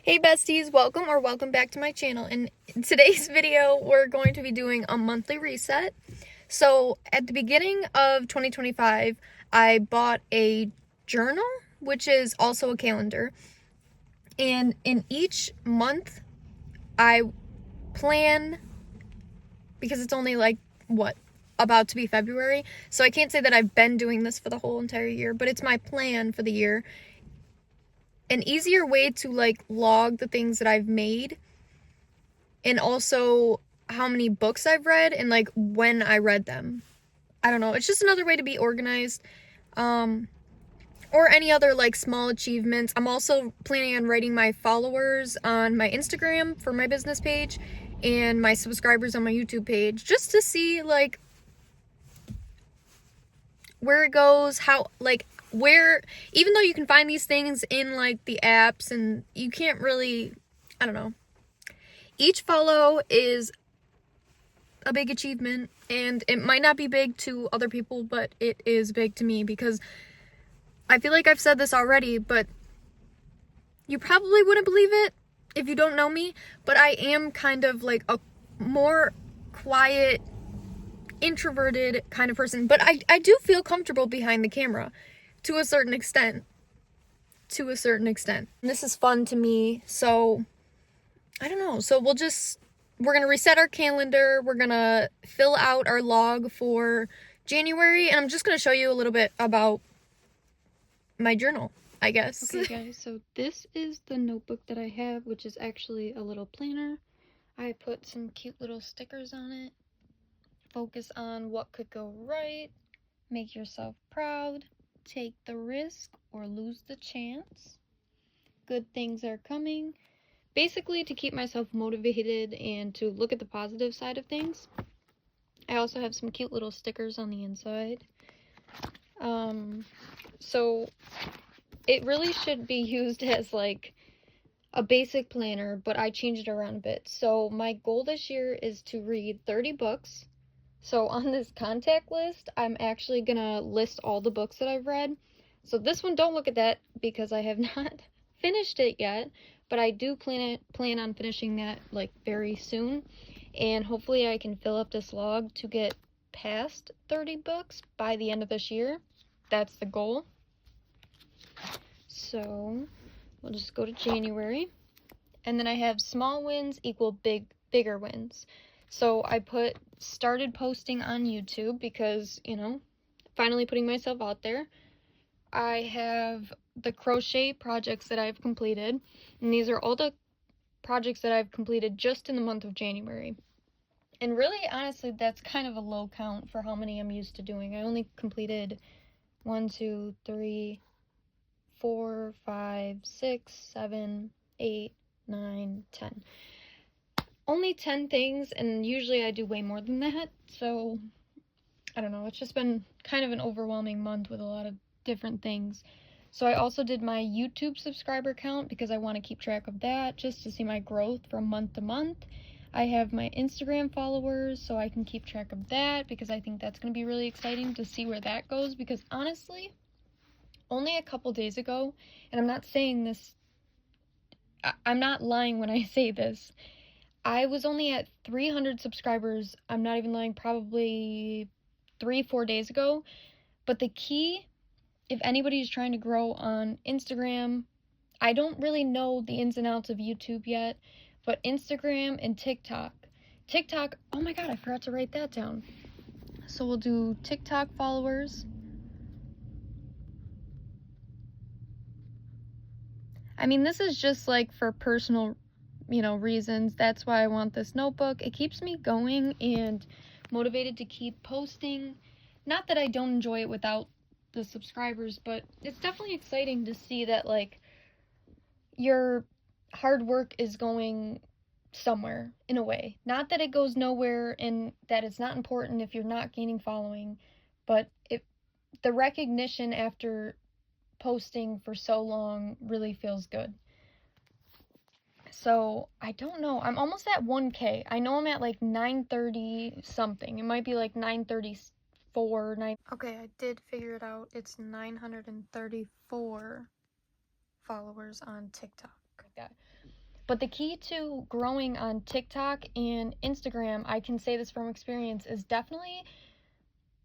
Hey besties, welcome back to my channel. And in today's video, we're going to be doing a monthly reset. So at the beginning of 2025, I bought a journal, which is also a calendar. And in each month, I plan, because it's only about to be February. So I can't say that I've been doing this for the whole entire year, but it's my plan for the year. An easier way to log the things that I've made, and also how many books I've read and when I read them. I don't know, it's just another way to be organized, or any other small achievements. I'm also planning on writing my followers on my Instagram for my business page and my subscribers on my YouTube page, just to see where it goes, how where, even though you can find these things in the apps, and you can't really, I don't know, each follow is a big achievement, and it might not be big to other people, but it is big to me, because I feel like I've said this already, but you probably wouldn't believe it if you don't know me, but I am kind of a more quiet, introverted kind of person, but I do feel comfortable behind the camera to a certain extent. And this is fun to me, so I don't know. So we're gonna reset our calendar. We're gonna fill out our log for January, and I'm just gonna show you a little bit about my journal, I guess. Okay guys, so this is the notebook that I have, which is actually a little planner. I put some cute little stickers on it. Focus on what could go right, make yourself proud, take the risk or lose the chance, good things are coming. Basically to keep myself motivated and to look at the positive side of things. I also have some cute little stickers on the inside. So it really should be used as a basic planner, but I changed it around a bit. So my goal this year is to read 30 books. So on this contact list, I'm actually gonna list all the books that I've read. So this one, don't look at that because I have not finished it yet, but I do plan on finishing that very soon. And hopefully I can fill up this log to get past 30 books by the end of this year. That's the goal. So we'll just go to January. And then I have small wins equal bigger wins. So I started posting on YouTube because, finally putting myself out there. I have the crochet projects that I've completed, and these are all the projects that I've completed just in the month of January. And really, honestly, that's kind of a low count for how many I'm used to doing. I only completed 1, 2, 3, 4, 5, 6, 7, 8, 9, 10. Only 10 things, and usually I do way more than that, so I don't know, it's just been kind of an overwhelming month with a lot of different things. So I also did my YouTube subscriber count because I want to keep track of that just to see my growth from month to month. I have my Instagram followers, so I can keep track of that because I think that's going to be really exciting to see where that goes, because honestly, only a couple days ago, and I'm not saying this, I'm not lying when I say this, I was only at 300 subscribers, I'm not even lying, probably 3-4 days ago. But the key, if anybody's trying to grow on Instagram, I don't really know the ins and outs of YouTube yet, but Instagram and TikTok, oh my god, I forgot to write that down. So we'll do TikTok followers. I mean, this is just for personal, reasons. That's why I want this notebook. It keeps me going and motivated to keep posting. Not that I don't enjoy it without the subscribers, but it's definitely exciting to see that your hard work is going somewhere in a way. Not that it goes nowhere and that it's not important if you're not gaining following, but the recognition after posting for so long really feels good. So I don't know, I'm almost at 1K. I know I'm at 930 something. It might be 934. Okay, I did figure it out. It's 934 followers on TikTok. Like that. But the key to growing on TikTok and Instagram, I can say this from experience, is definitely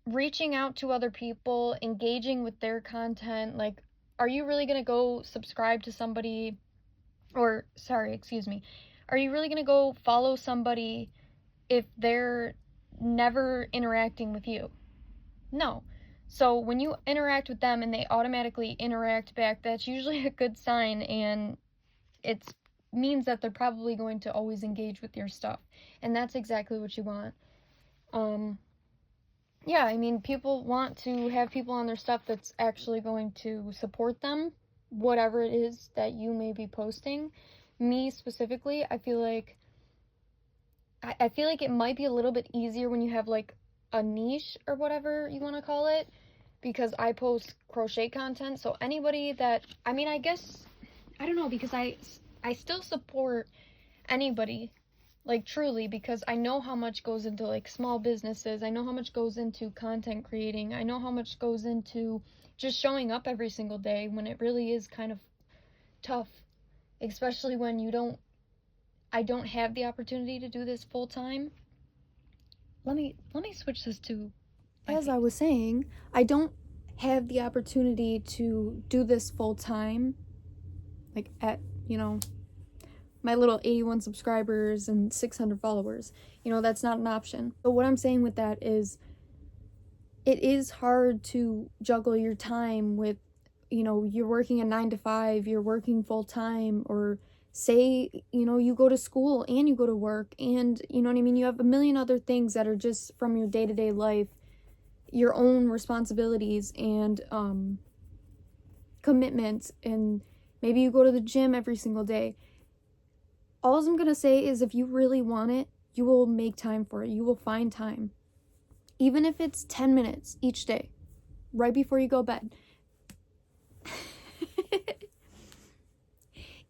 reaching out to other people, engaging with their content. Like, are you really going to go subscribe to somebody, or sorry, excuse me, are you really going to go follow somebody if they're never interacting with you? No. So when you interact with them and they automatically interact back, that's usually a good sign, and it means that they're probably going to always engage with your stuff, and that's exactly what you want. Yeah, I mean, people want to have people on their stuff that's actually going to support them, whatever it is that you may be posting. Me specifically, I feel like it might be a little bit easier when you have like a niche or whatever you want to call it, because I post crochet content. So anybody that, I mean, I guess, I don't know, because I still support anybody, like, truly, because I know how much goes into like small businesses. I know how much goes into content creating. I know how much goes into just showing up every single day, when it really is kind of tough, especially when I don't have the opportunity to do this full time. Let me switch this to, as I was saying, I don't have the opportunity to do this full time, like at, you know, my little 81 subscribers and 600 followers. You know, that's not an option. So what I'm saying with that is, it is hard to juggle your time with, you know, you're working a 9 to 5, you're working full time, or say, you know, you go to school and you go to work, and, you know what I mean, you have a million other things that are just from your day-to-day life, your own responsibilities and commitments, and maybe you go to the gym every single day. All I'm gonna say is, if you really want it, you will make time for it. You will find time. Even if it's 10 minutes each day, right before you go to bed.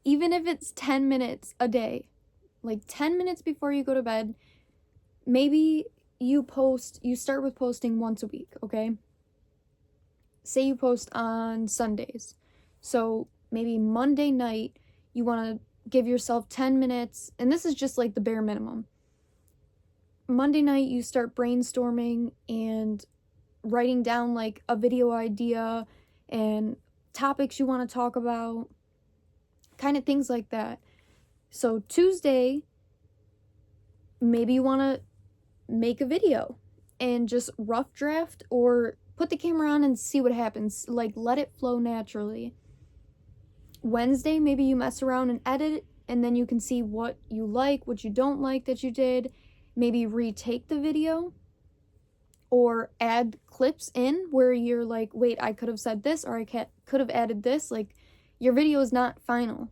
Even if it's 10 minutes a day, like 10 minutes before you go to bed, maybe you start with posting once a week, okay? Say you post on Sundays. So maybe Monday night, you want to give yourself 10 minutes, and this is just like the bare minimum. Monday night, you start brainstorming and writing down like a video idea and topics you want to talk about, kind of things like that. So Tuesday, maybe you want to make a video and just rough draft, or put the camera on and see what happens. Like, let it flow naturally. Wednesday, maybe you mess around and edit, and then you can see what you like, what you don't like that you did. Maybe retake the video, or add clips in where you're like, wait, I could have said this, or I could have added this. Like, your video is not final.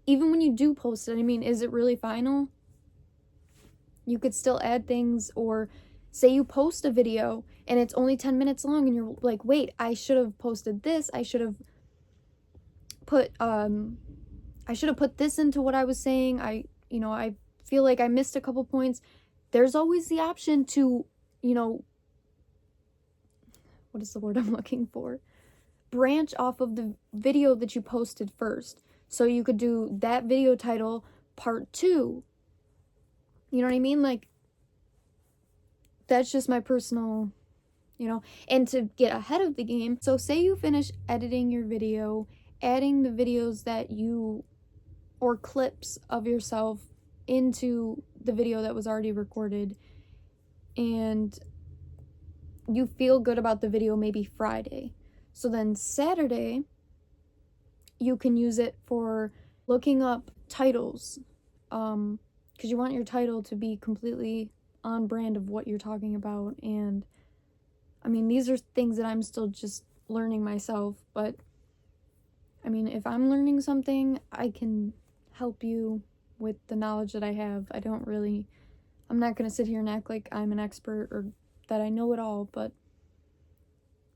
Even when you do post it, I mean, is it really final? You could still add things. Or say you post a video and it's only 10 minutes long, and you're like, wait, I should have posted this. I should have put this into what I was saying. I feel like I missed a couple points. There's always the option to, what is the word I'm looking for? Branch off of the video that you posted first. So you could do that video title part 2. You know what I mean? Like, that's just my personal, and to get ahead of the game. So say you finish editing your video, adding the videos that or clips of yourself into the video that was already recorded, and you feel good about the video maybe Friday. So then Saturday, you can use it for looking up titles, because you want your title to be completely on brand of what you're talking about. And I mean, these are things that I'm still just learning myself, but I mean, if I'm learning something, I can help you with the knowledge that I have. I'm not going to sit here and act like I'm an expert or that I know it all, but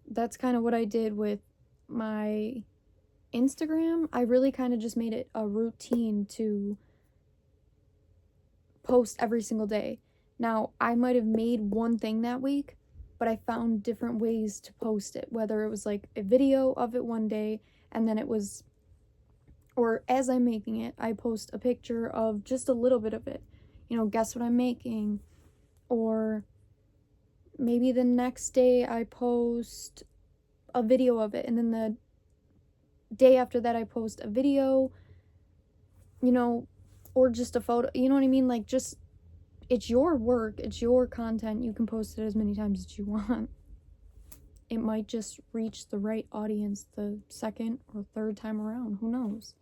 that's kind of what I did with my Instagram. I really kind of just made it a routine to post every single day. Now, I might have made one thing that week, but I found different ways to post it, whether it was like a video of it one day, and then it was or as I'm making it, I post a picture of just a little bit of it. You know, guess what I'm making. Or maybe the next day I post a video of it, and then the day after that I post a video, you know, or just a photo. You know what I mean? Like, just, it's your work, it's your content. You can post it as many times as you want. It might just reach the right audience the second or third time around. Who knows?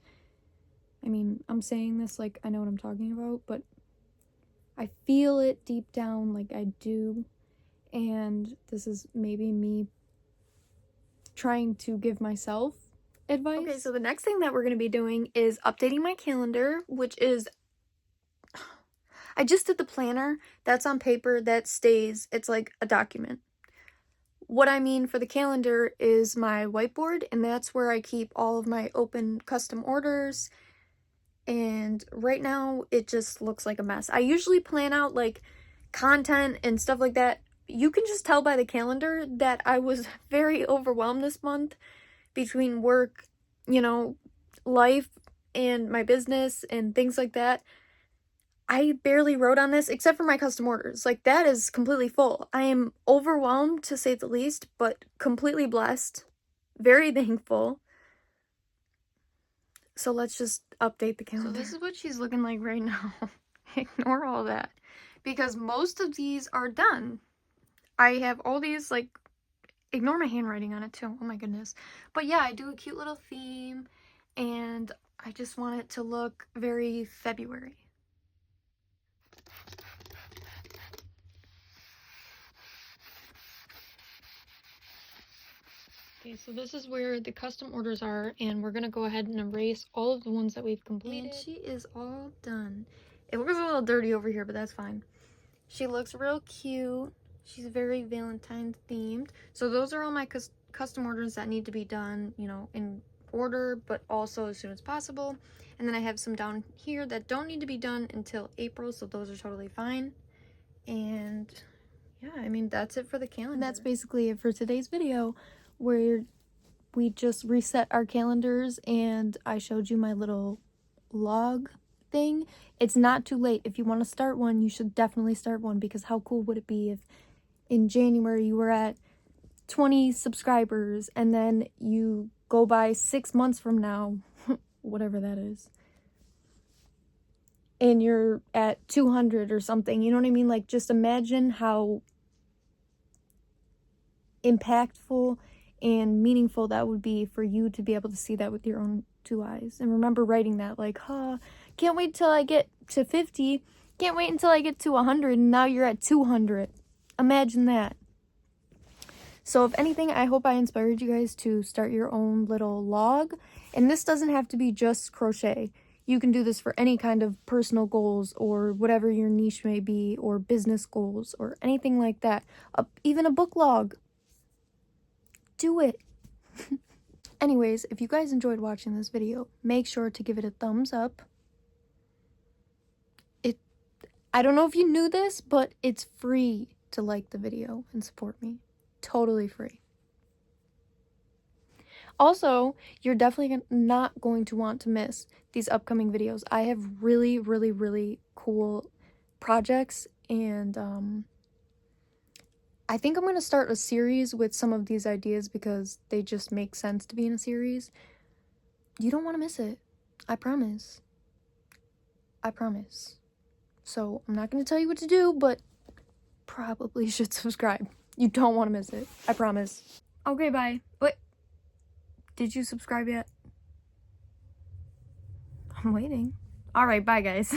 I mean, I'm saying this like I know what I'm talking about, but I feel it deep down like I do. And this is maybe me trying to give myself advice. Okay, so the next thing that we're going to be doing is updating my calendar, which is, I just did the planner. That's on paper, that stays. It's like a document. What I mean for the calendar is my whiteboard, and that's where I keep all of my open custom orders. And right now it just looks like a mess. I usually plan out like content and stuff like that. You can just tell by the calendar that I was very overwhelmed this month between work, you know, life, and my business and things like that. I barely wrote on this except for my custom orders. Like, that is completely full. I am overwhelmed, to say the least, but completely blessed. Very thankful. So let's just update the calendar. So this is what she's looking like right now. Ignore all that, because most of these are done. I have all these, like, ignore my handwriting on it too. Oh my goodness. But yeah, I do a cute little theme, and I just want it to look very February. Okay, so this is where the custom orders are, and we're gonna go ahead and erase all of the ones that we've completed. And she is all done. It looks a little dirty over here, but that's fine. She looks real cute. She's very Valentine's themed. So those are all my custom orders that need to be done, you know, in order, but also as soon as possible. And then I have some down here that don't need to be done until April, so those are totally fine. And yeah, I mean, that's it for the calendar. And that's basically it for today's video, where we just reset our calendars and I showed you my little log thing. It's not too late. If you want to start one, you should definitely start one, because how cool would it be if in January you were at 20 subscribers and then you go by 6 months from now, whatever that is, and you're at 200 or something. You know what I mean? Like, just imagine how impactful and meaningful that would be for you to be able to see that with your own 2 eyes. And remember writing that, like, can't wait till I get to 50, can't wait until I get to 100, and now you're at 200. Imagine that. So if anything, I hope I inspired you guys to start your own little log. And this doesn't have to be just crochet. You can do this for any kind of personal goals, or whatever your niche may be, or business goals, or anything like that. Even a book log. Do it. Anyways, if you guys enjoyed watching this video, make sure to give it a thumbs up. I don't know if you knew this, but it's free to like the video and support me. Totally free. Also, you're definitely not going to want to miss these upcoming videos. I have really, really, really cool projects, and I think I'm going to start a series with some of these ideas because they just make sense to be in a series. You don't want to miss it. I promise. I promise. So I'm not going to tell you what to do, but probably should subscribe. You don't want to miss it. I promise. Okay, bye. Wait. Did you subscribe yet? I'm waiting. All right, bye, guys.